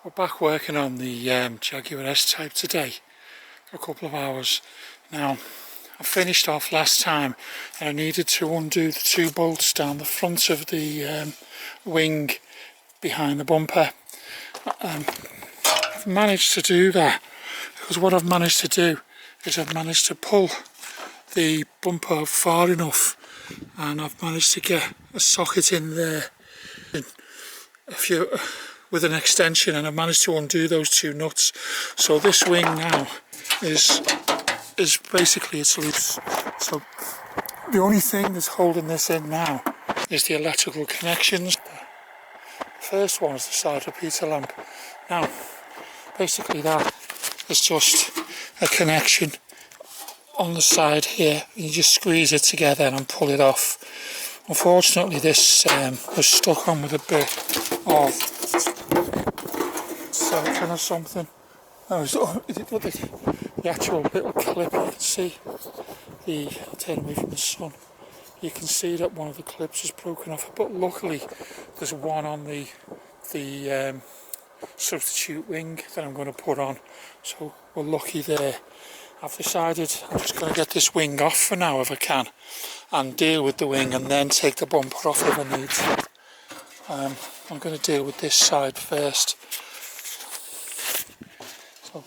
We're back working on the Jaguar S type today for a couple of hours. Now, I finished off last time and I needed to undo the two bolts down the front of the wing behind the bumper. I've managed to do that because what I've managed to do is I've managed to pull the bumper far enough and I've managed to get a socket in there with an extension, and I've managed to undo those two nuts. So this wing now is basically, it's loose. So the only thing that's holding this in now is the electrical connections. The first one is the side repeater lamp. Now basically that is just a connection on the side here. You just squeeze it together and pull it off. Unfortunately this was stuck on with a bit of silicone or something. The actual little clip, you can see I'll turn away from the sun. You can see that one of the clips is broken off, but luckily there's one on the substitute wing that I'm going to put on, so we're lucky there. I've decided I'm just going to get this wing off for now if I can, and deal with the wing and then take the bumper off if I need to. I'm going to deal with this side first. So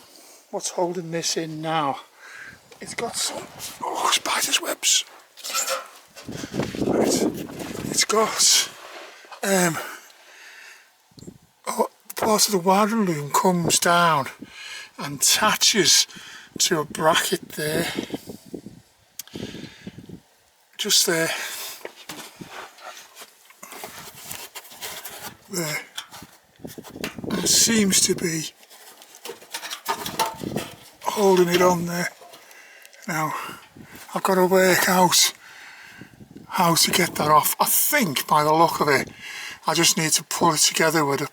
what's holding this in now? It's got some spider's webs. Right. It's got part of the wiring loom comes down and attaches to a bracket there, just there. And it seems to be holding it on there. Now I've got to work out how to get that off. I think by the look of it I just need to push it together with a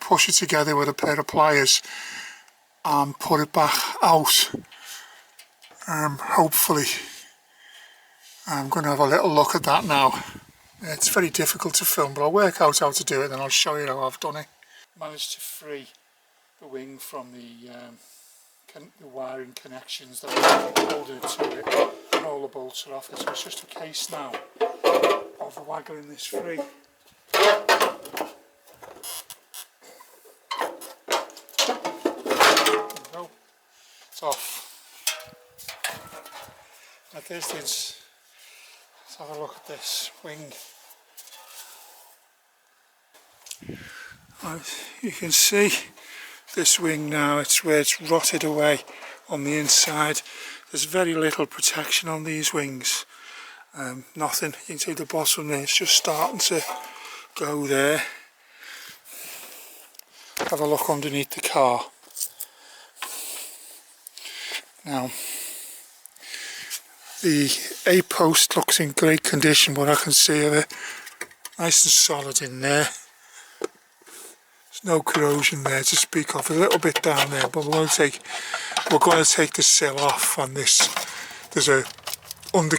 pair of pliers and put it back out. Hopefully I'm going to have a little look at that now. It's very difficult to film, but I'll work out how to do it and I'll show you how I've done it. Managed to free the wing from the wiring connections that are holding it to it, and all the bolts are off it, so it's just a case now of waggling this free. There we go. It's off. At this distance, let's have a look at this wing. As you can see, this wing now, it's where it's rotted away on the inside. There's very little protection on these wings. Nothing. You can see the bottom there, it's just starting to go there. Have a look underneath the car. Now, the A post looks in great condition, what I can see of it. Nice and solid in there. There's no corrosion there to speak of. A little bit down there, but we're going to take the sill off on this. There's a there's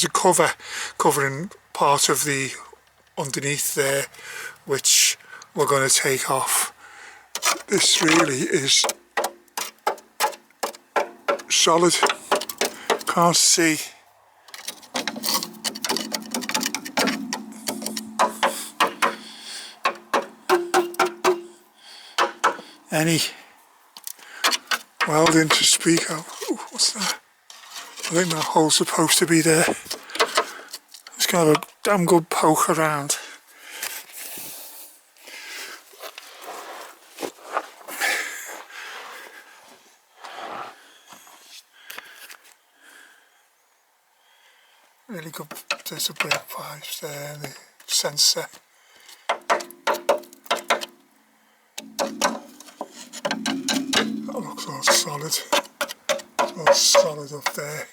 a cover covering part of the underneath there, which we're going to take off. This really is solid. Can't see any welding to speak of. Ooh, what's that? I think that hole's supposed to be there. It's got a damn good poke around. Really good. There's the brake pipes there, the sensor. That looks all solid. It's all solid up there.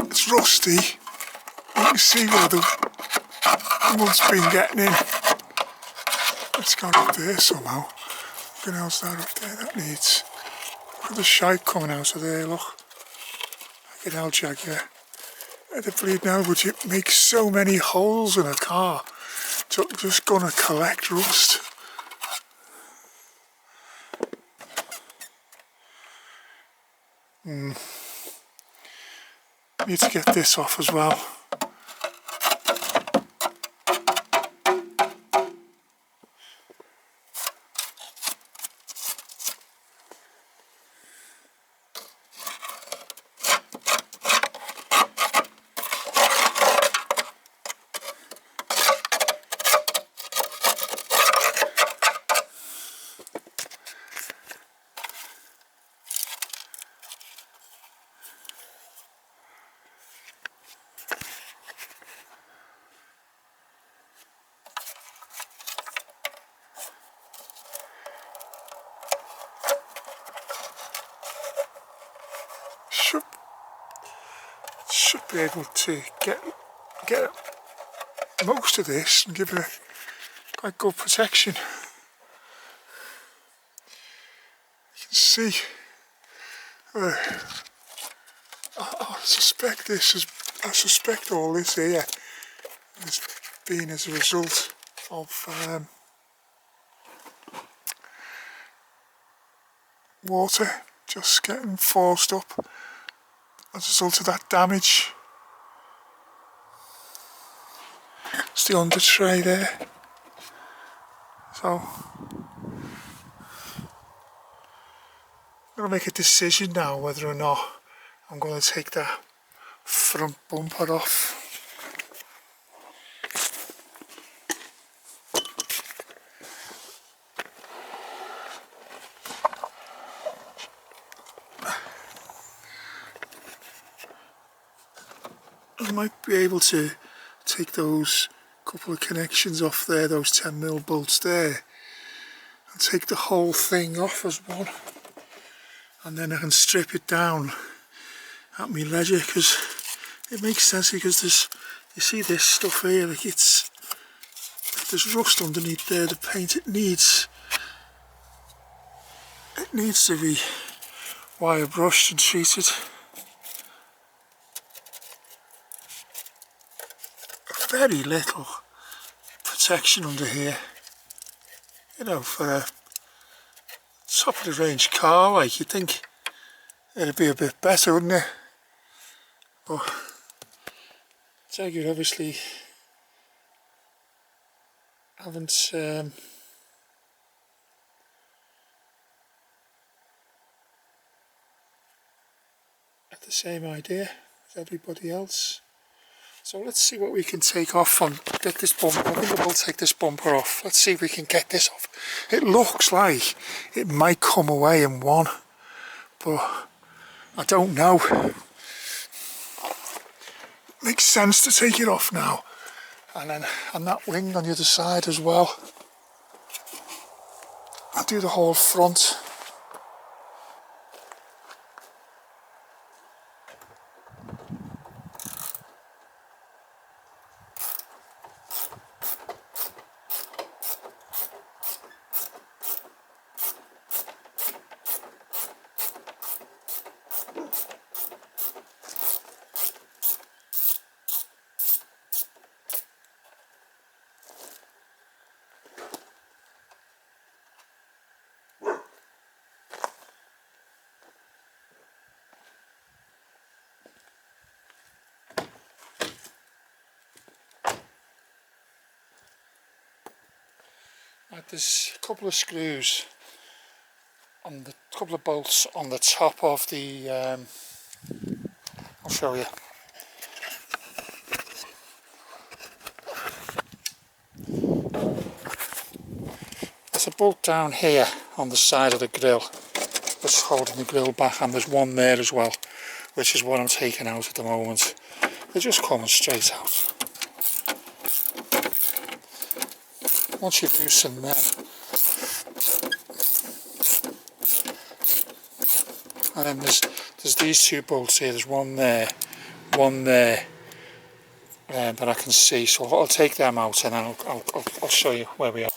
It's rusty. You can see where the mud's been getting in. It's gone up there somehow. What else that up there? That needs. Look at the shite coming out of there, look. Like an L Jaguar. The bleed now, would you make so many holes in a car? just gonna collect rust. Need to get this off as well. Should be able to get most of this and give it quite good protection. You can see I suspect all this here has been as a result of water just getting forced up as a result of that damage. It's the under tray there. So I'm going to make a decision now whether or not I'm going to take that front bumper off. I might be able to take those couple of connections off there, those 10mm bolts there, and take the whole thing off as one, and then I can strip it down at my leisure, because it makes sense, because you see this stuff here, like there's rust underneath there, the paint, it needs to be wire brushed and treated. Very little protection under here, you know, for a top of the range car, like, you'd think it'd be a bit better, wouldn't it? But Jaguar obviously haven't had the same idea as everybody else. So let's see what we can take off and get this bumper. I think we'll take this bumper off. Let's see if we can get this off. It looks like it might come away in one, but I don't know. Makes sense to take it off now. And then on that wing on the other side as well, I'll do the whole front. Right, there's a couple of screws on the couple of bolts on the top of the I'll show you. There's a bolt down here on the side of the grill that's holding the grill back, and there's one there as well, which is what I'm taking out at the moment. They're just coming straight out. Once you loosen them, and then there's these two bolts here. There's one there that I can see. So I'll take them out and then I'll show you where we are.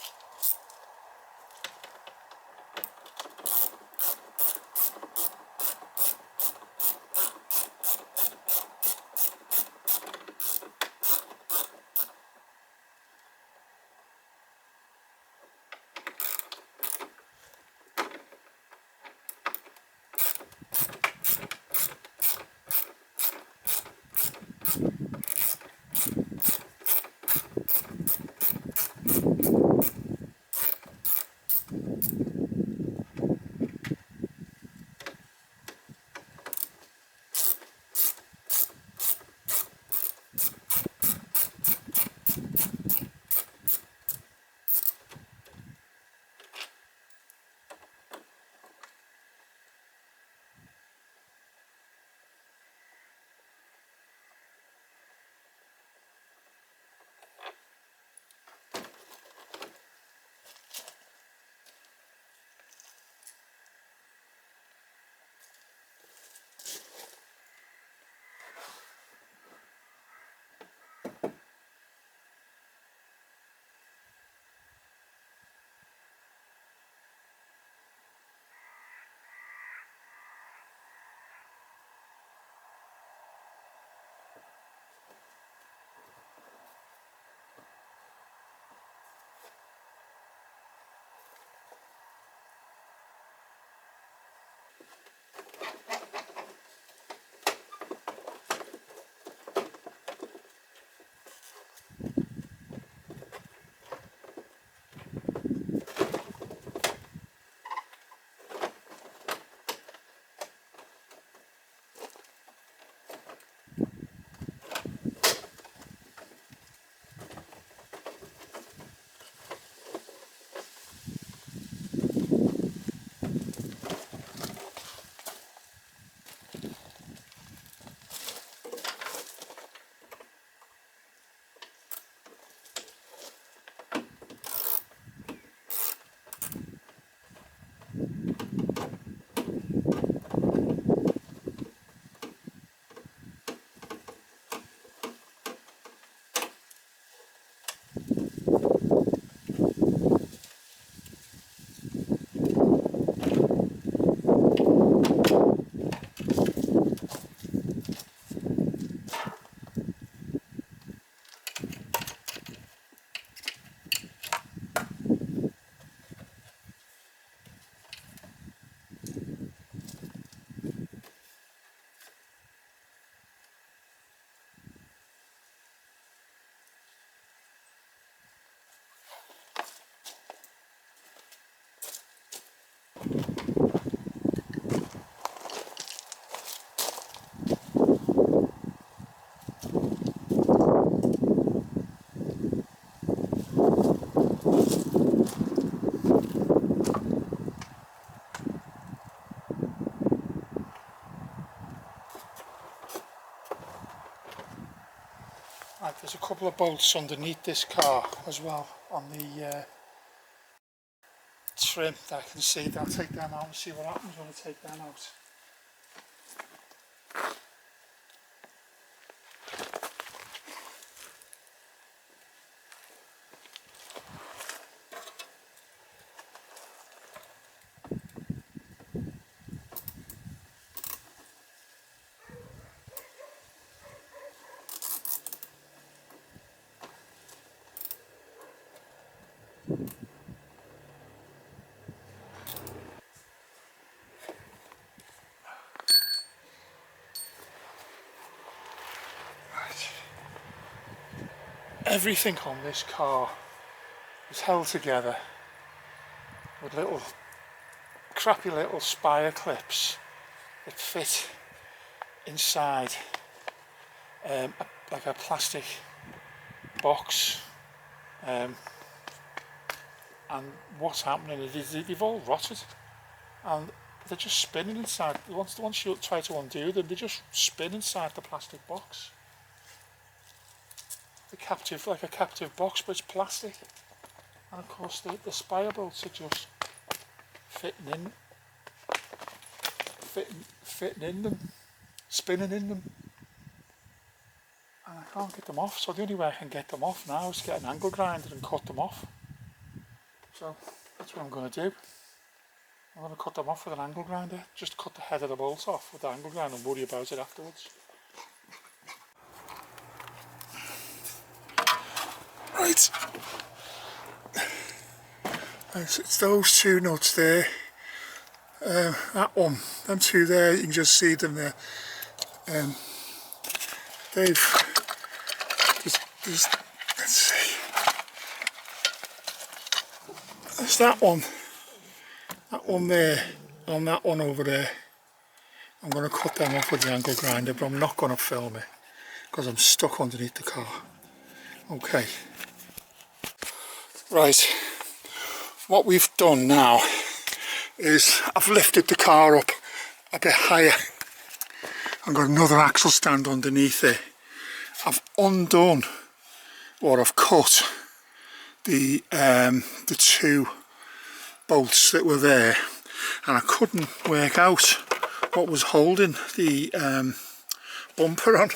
there's a couple of bolts underneath this car as well on the trim that I can see. I'll take them out and see what happens when I take them out. Everything on this car is held together with little crappy little spire clips that fit inside like a plastic box, and what's happening is they've all rotted and they're just spinning inside. Once you try to undo them, they just spin inside the plastic box. Like a captive box, but it's plastic, and of course the spire bolts are just fitting in them, spinning in them, and I can't get them off. So the only way I can get them off now is get an angle grinder and cut them off. So that's what I'm going to do. I'm going to cut them off with an angle grinder, just cut the head of the bolt off with the angle grinder and worry about it afterwards. Right, it's those two nuts there, that one, them two there, you can just see them there. Let's see, there's that one there, and that one over there. I'm going to cut them off with the angle grinder, but I'm not going to film it because I'm stuck underneath the car. Okay. Right, what we've done now is I've lifted the car up a bit higher. I've got another axle stand underneath it. I've undone, or I've cut the two bolts that were there, and I couldn't work out what was holding the bumper on.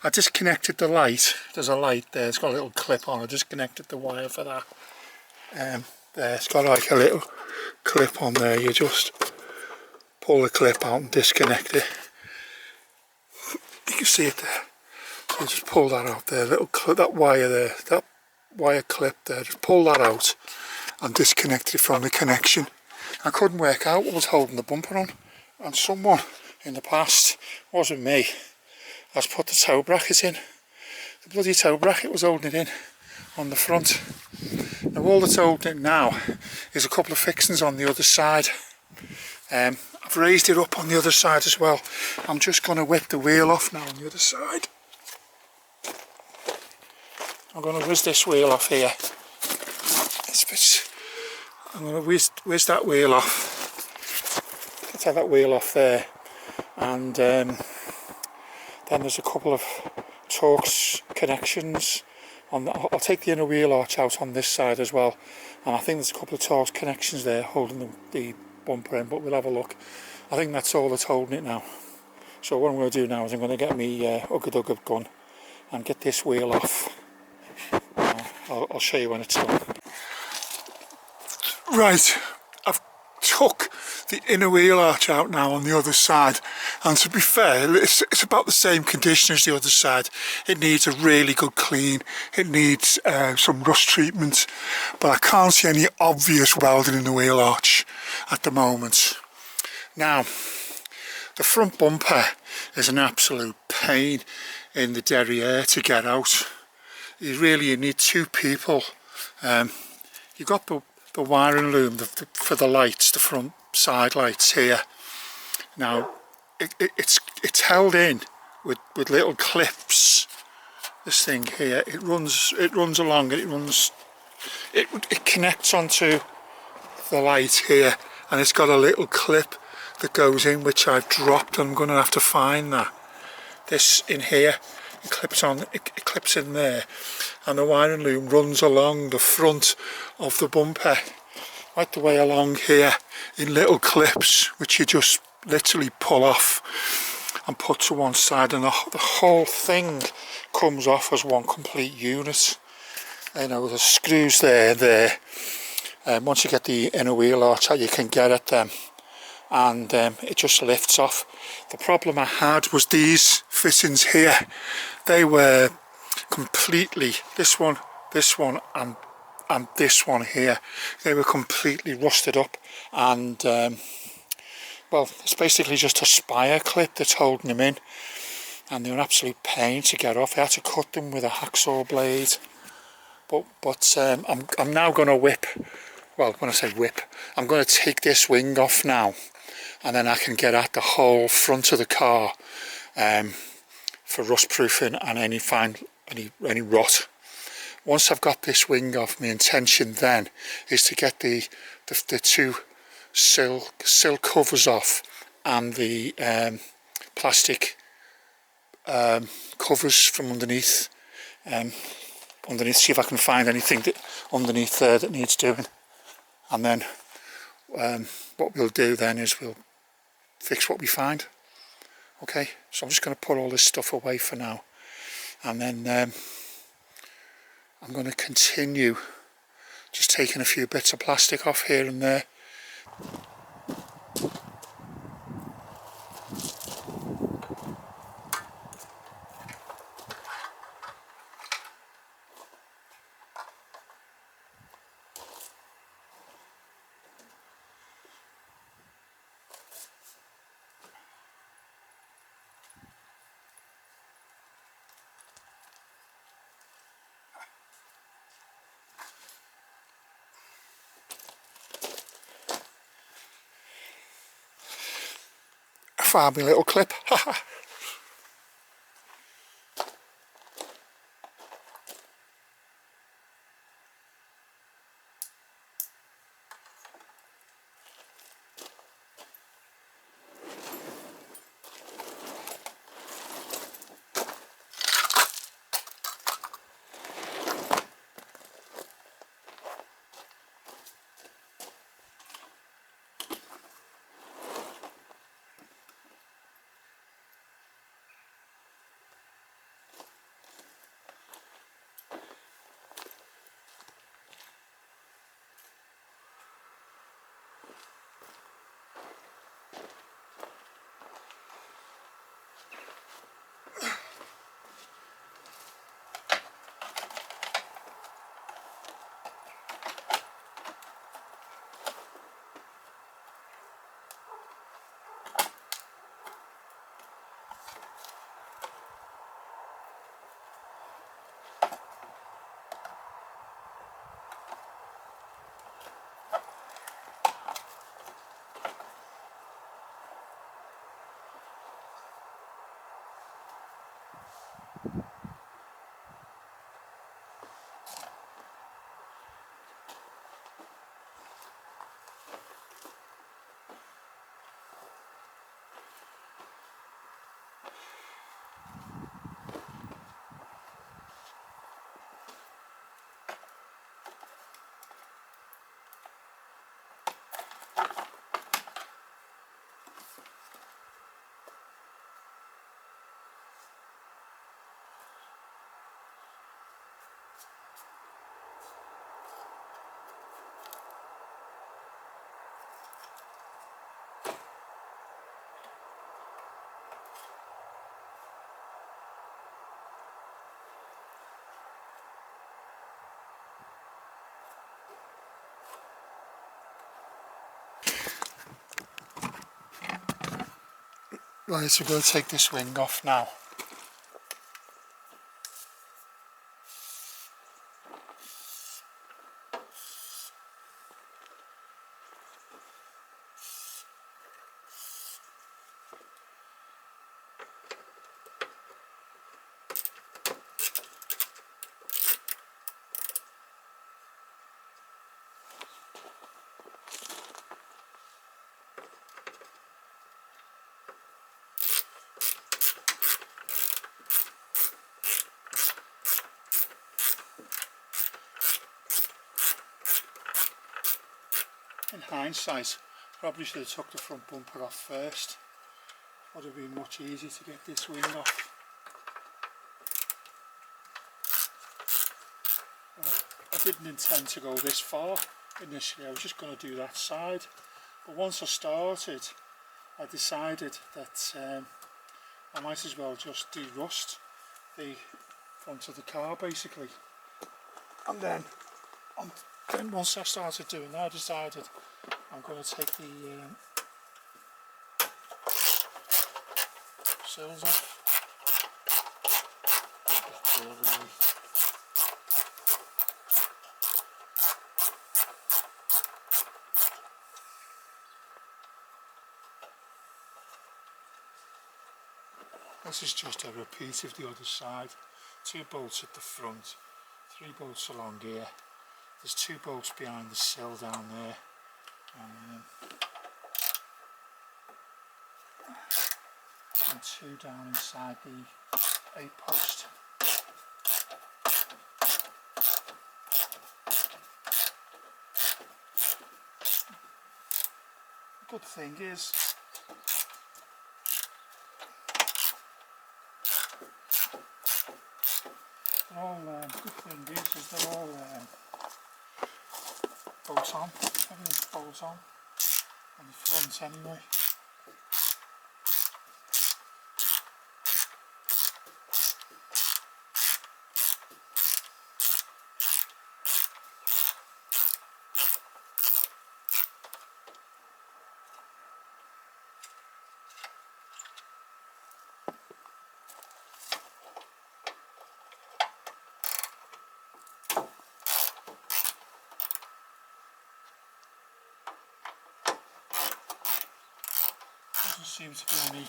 I disconnected the light. There's a light there, it's got a little clip on. I disconnected the wire for that. There, it's got like a little clip on there. You just pull the clip out and disconnect it. You can see it there. So you just pull that out there, little clip, that wire there, that wire clip there. Just pull that out and disconnect it from the connection. I couldn't work out what was holding the bumper on, and someone in the past, wasn't me, has put the toe bracket in. The bloody toe bracket was holding it in on the front. Now all that's holding it now is a couple of fixings on the other side. I've raised it up on the other side as well. I'm just going to whip the wheel off now on the other side. I'm going to whiz this wheel off here. I'm going to whiz that wheel off. Let's have that wheel off there. And then there's a couple of Torx connections. I'll take the inner wheel arch out on this side as well, and I think there's a couple of Torx connections there holding the bumper in, but we'll have a look. I think that's all that's holding it now. So what I'm going to do now is I'm going to get my Ugga gun and get this wheel off. I'll show you when it's done. Right, I've took the inner wheel arch out now on the other side, and to be fair, it's about the same condition as the other side. It needs a really good clean, it needs some rust treatment, but I can't see any obvious welding in the wheel arch at the moment. Now, the front bumper is an absolute pain in the derriere to get out. You need two people. You've got the wiring loom for the lights, the front side lights here. Now it's held in with little clips. This thing here, it runs along and it connects onto the light here, and it's got a little clip that goes in, which I've dropped. I'm going to have to find that. This in here it clips in there, and the wiring loom runs along the front of the bumper, right the way along here, in little clips which you just literally pull off and put to one side, and the whole thing comes off as one complete unit. You know, the screws there, once you get the inner wheel arch out, you can get at them, and it just lifts off. The problem I had was these fittings here. They were completely, this one and this one here, they were completely rusted up, and well, it's basically just a spire clip that's holding them in, and they're an absolute pain to get off. I had to cut them with a hacksaw blade. But I'm now going to whip, well, when I say whip, I'm going to take this wing off now, and then I can get at the whole front of the car for rust proofing and any rot. Once I've got this wing off, my intention then is to get the two sill covers off, and the plastic covers from underneath. See if I can find anything underneath there that needs doing, and then what we'll do then is we'll fix what we find. Okay, so I'm just going to put all this stuff away for now, and then I'm going to continue just taking a few bits of plastic off here and there. I found my little clip. Right, so we're going to take this wing off now. in hindsight, probably should have took the front bumper off first. Would have been much easier to get this wing off. I didn't intend to go this far initially, I was just going to do that side. But once I started, I decided that I might as well just de-rust the front of the car basically. And then once I started doing that, I decided I'm going to take the sills off. This is just a repeat of the other side. 2 bolts at the front, 3 bolts along here. There's 2 bolts behind the sill down there. And 2 down inside the 8-post. The good thing is, they're all, they're all bolts on. Everything's bolts on the front anyway. Doesn't seem to be any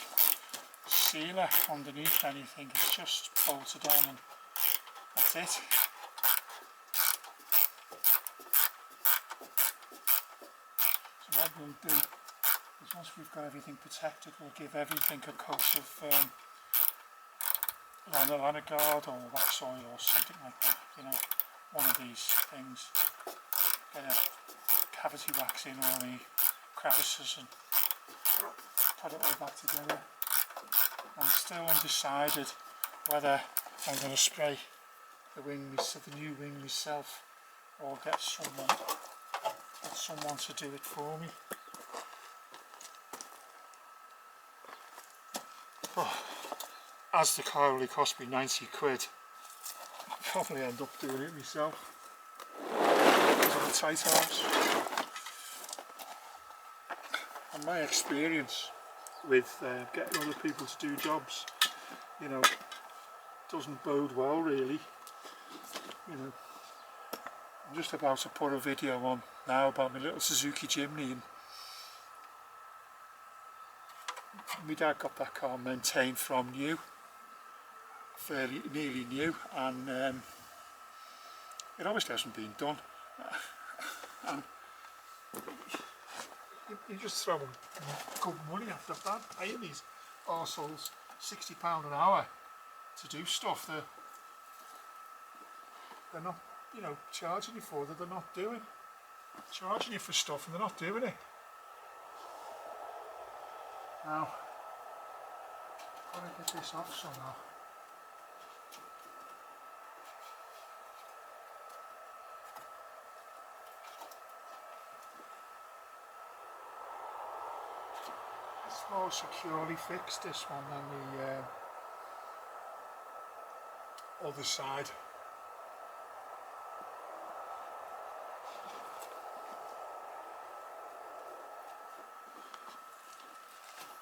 sealer underneath anything, it's just bolted on and that's it. So what we'll do is once we've got everything protected, we'll give everything a coat of liner guard or wax oil or something like that, you know, one of these things. Get a cavity wax in all the crevices and put it all back together. I'm still undecided whether I'm going to spray the new wing myself or get someone to do it for me. Oh, as the car only cost me 90 quid, I'll probably end up doing it myself. Because of the tight house. And my experience with getting other people to do jobs, you know, doesn't bode well really. You know, I'm just about to put a video on now about my little Suzuki Jimny, and my dad got that car maintained from new, nearly new, and it obviously hasn't been done. And you just throw good money after that, paying these arseholes £60 an hour to do stuff that they're not, you know, charging you for, that they're not doing. Charging you for stuff and they're not doing it. Now, I've got to get this off somehow. It's more securely fixed, this one, than the other side.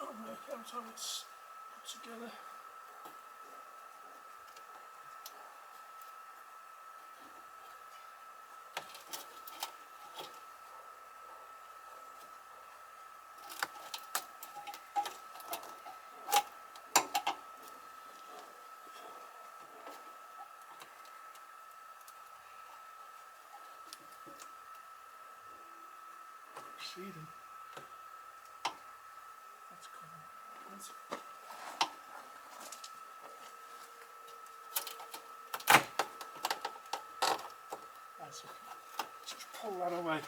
I'll work out how it's put together. Proceeding. That's coming. That's okay. Just pull that away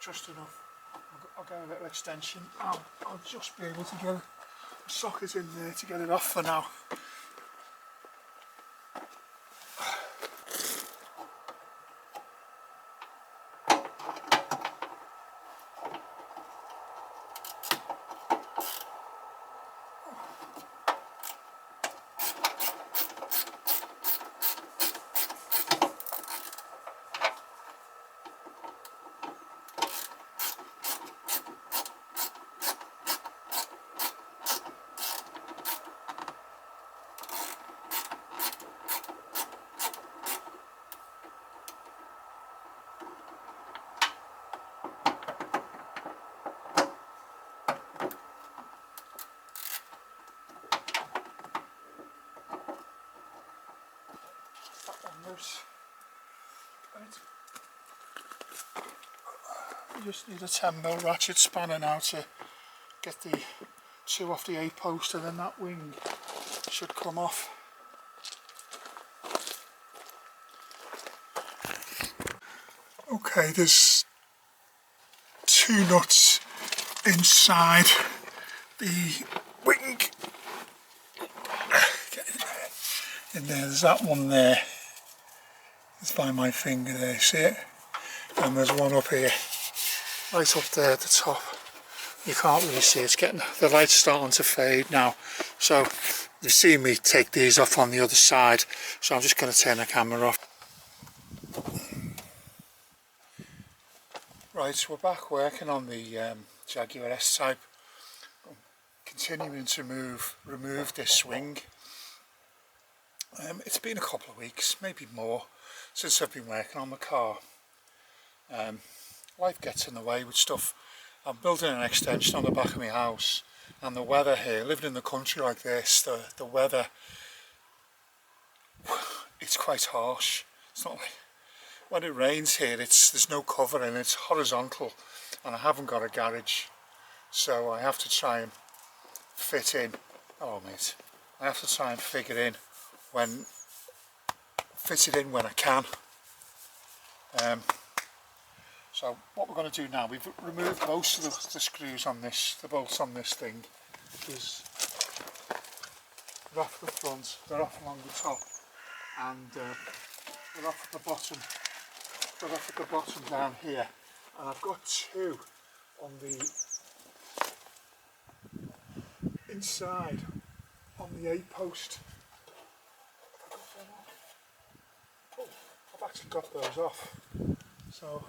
just enough. I'll get a little extension. I'll just be able to get a socket in there to get it off for now. Right. You just need a 10mm ratchet spanner now to get the two off the A-post, and then that wing should come off. Okay, there's two nuts inside the wing. Get in there, there's that one there. It's by my finger there, see it? And there's one up here, right up there at the top. You can't really see it, it's getting, the light's starting to fade now. So you've seen me take these off on the other side, so I'm just going to turn the camera off. Right, so we're back working on the Jaguar S type. I'm continuing to remove this wing. It's been a couple of weeks, maybe more, since I've been working on the car. Life gets in the way with stuff. I'm building an extension on the back of my house, and the weather here, living in the country like this, the weather, it's quite harsh. It's not like, when it rains here, there's no cover and it's horizontal, and I haven't got a garage, so I have to try and fit in. Oh mate, I have to try and fit it in when I can. So what we're going to do now, we've removed most of the screws on this, the bolts on this thing. They're off the front, they're off along the top, and they're off at the bottom. They're off at the bottom down here, and I've got two on the inside on the A-post. Oh, I've actually got those off, so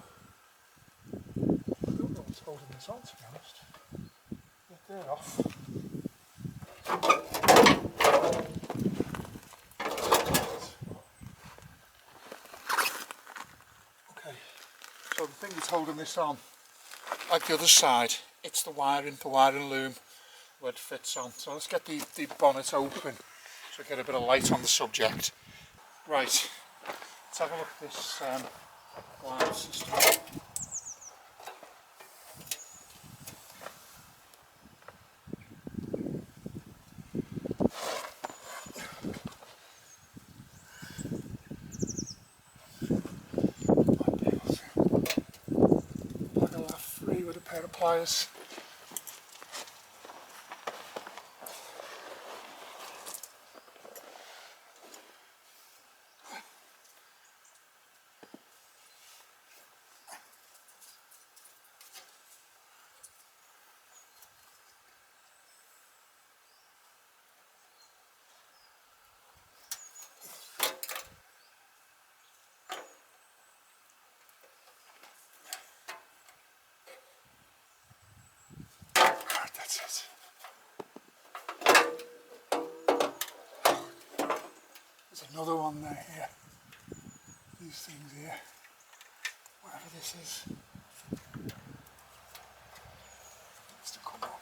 I don't know what's holding this on, to be honest. But they're off. Okay, so the thing that's holding this on, like the other side, it's the wiring loom where it fits on. So let's get the bonnet open so I get a bit of light on the subject. Right, let's have a look at this wire system. With a pair of pliers. That's it. There's another one there here. These things here. Whatever this is. Needs to come up.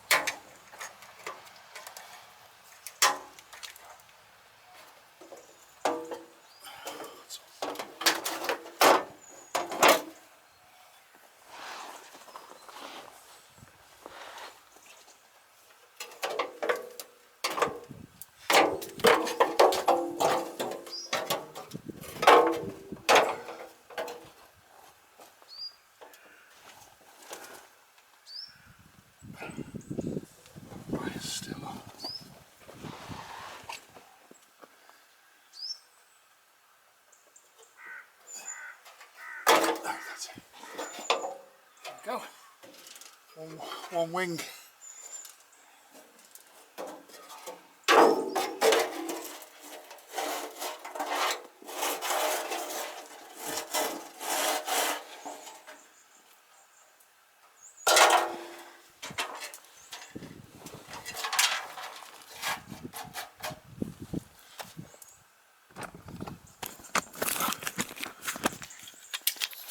go. One wing.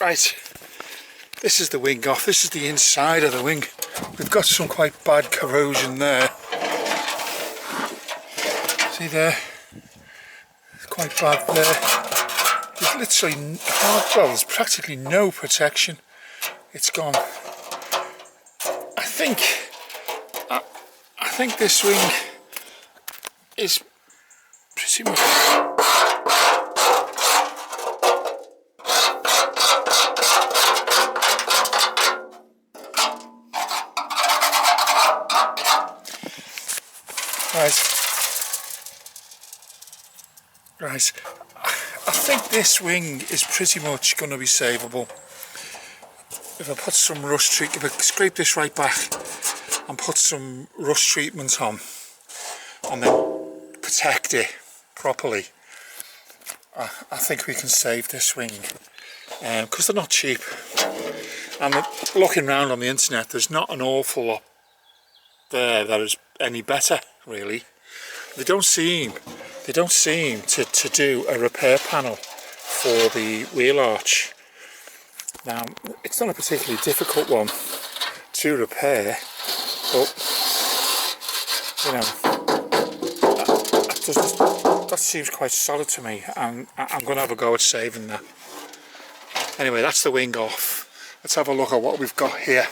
Right, this is the wing off, this is the inside of the wing. We've got some quite bad corrosion there. See there? It's quite bad there. There's literally, well, there's practically no protection. It's gone. I think this wing is pretty much... Right, I think this wing is pretty much going to be savable. If I put some rust treatment, if I scrape this right back and put some rust treatment on and then protect it properly, I think we can save this wing, because they're not cheap. And looking around on the internet, there's not an awful lot there that is any better, really. They don't seem to do a repair panel for the wheel arch. Now, it's not a particularly difficult one to repair, but you know, that seems quite solid to me, and I'm going to have a go at saving that. Anyway, that's the wing off. Let's have a look at what we've got here.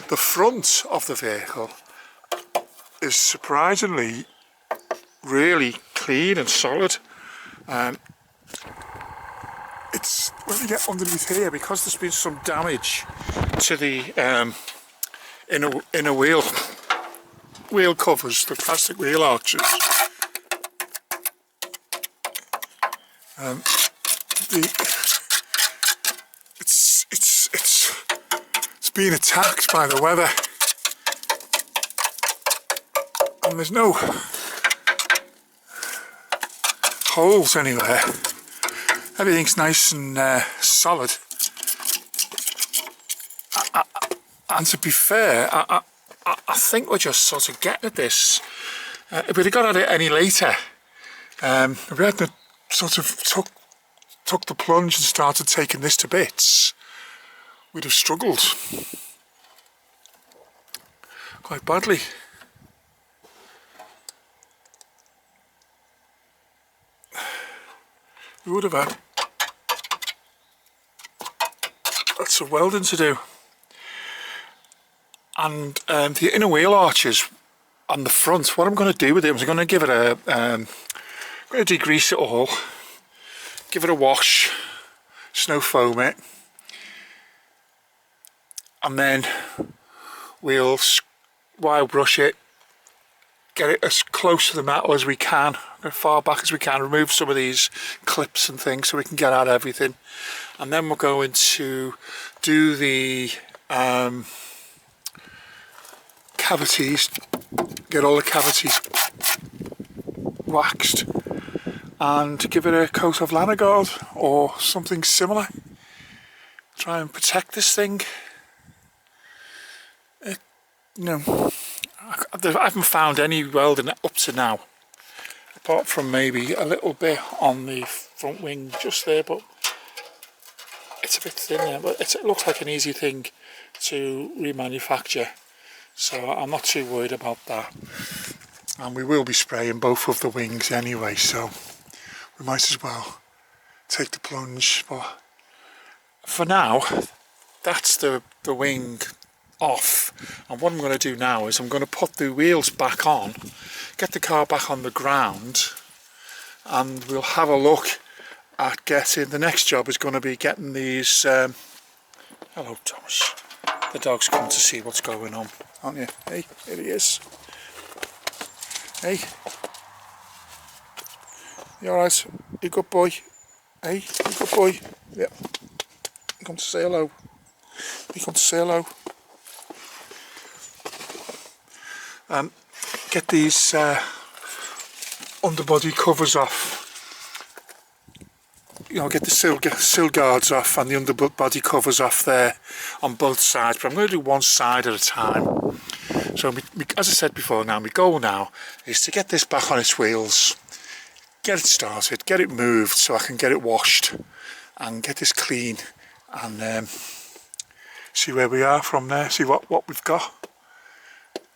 The front of the vehicle is surprisingly really clean and solid. It's when you get underneath here, because there's been some damage to the inner wheel covers, the plastic wheel arches. It's been attacked by the weather, and there's no holes anywhere. Everything's nice and solid. And to be fair, I think we're just sort of getting at this. If we'd have got at it any later, if we hadn't sort of took the plunge and started taking this to bits, we'd have struggled quite badly. We would have had lots of welding to do. And the inner wheel arches on the front, what I'm going to do with it is I'm going to give it a, I'm going to degrease it all, give it a wash, snow foam it, and then we'll wire brush it, get it as close to the metal as we can, as far back as we can, remove some of these clips and things so we can get out everything. And then we're going to do the cavities, get all the cavities waxed and give it a coat of Lanagard or something similar. Try and protect this thing. I haven't found any welding up to now, apart from maybe a little bit on the front wing just there, but it's a bit thin there. But it looks like an easy thing to remanufacture, so I'm not too worried about that. And we will be spraying both of the wings anyway, so we might as well take the plunge. But for now, that's the wing off, and what I'm going to do now is I'm going to put the wheels back on, get the car back on the ground, and we'll have a look at getting, the next job is going to be getting these hello Thomas, the dog's come to see what's going on, aren't you? Hey, here he is. Hey, you alright? You good boy? Hey, you good boy? Yep, come to say hello. You come to say hello. Get these underbody covers off. You know, get the sill guards off and the underbody covers off there on both sides, but I'm going to do one side at a time. So as I said before, now my goal now is to get this back on its wheels, get it started, get it moved so I can get it washed and get this clean, and see where we are from there, see what we've got.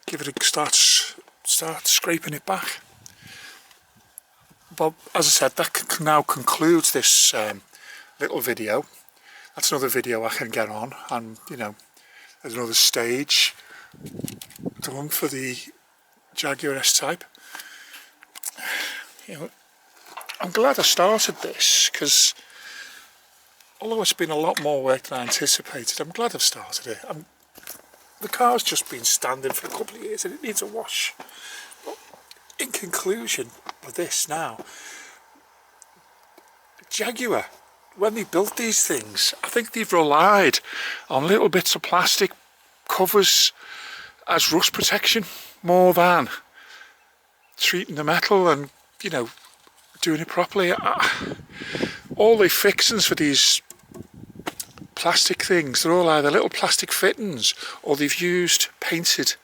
Give it a start scraping it back. But as I said, that now concludes this little video. That's another video I can get on, and you know, there's another stage done for the Jaguar S type. You know, I'm glad I started this, because although it's been a lot more work than I anticipated, I'm glad I've started it. The car's just been standing for a couple of years and it needs a wash. But in conclusion with this now, Jaguar, when they built these things, I think they've relied on little bits of plastic covers as rust protection more than treating the metal and, you know, doing it properly. All the fixings for these plastic things, they're all either little plastic fittings or they've used painted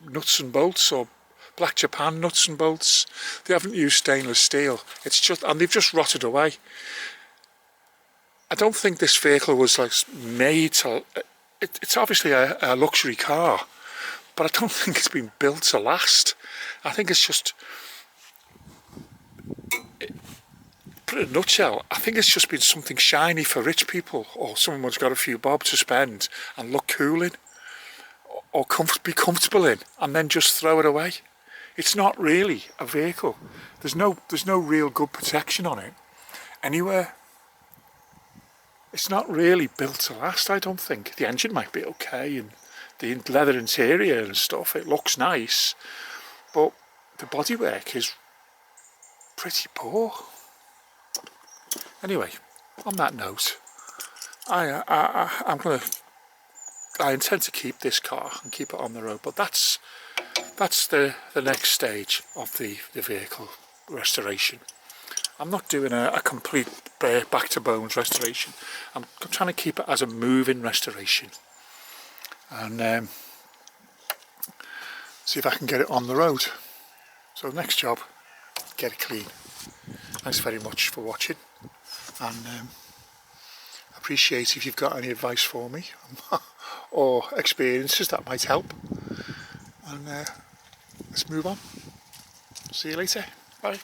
nuts and bolts or black Japan nuts and bolts. They haven't used stainless steel. It's just, and they've just rotted away. I don't think this vehicle was like made to, it's obviously a luxury car, but I don't think it's been built to last. I think it's just, put it in a nutshell, I think it's just been something shiny for rich people, or someone who's got a few bob to spend and look cool in, or be comfortable in, and then just throw it away. It's not really a vehicle. There's no real good protection on it anywhere. It's not really built to last, I don't think. The engine might be okay, and the leather interior and stuff, it looks nice, but the bodywork is pretty poor. Anyway, on that note, I intend to keep this car and keep it on the road, but that's the next stage of the vehicle restoration. I'm not doing a complete back to bones restoration. I'm trying to keep it as a moving restoration, and see if I can get it on the road. So next job, get it clean. Thanks very much for watching, and appreciate if you've got any advice for me or experiences that might help, and let's move on. See you later. Bye.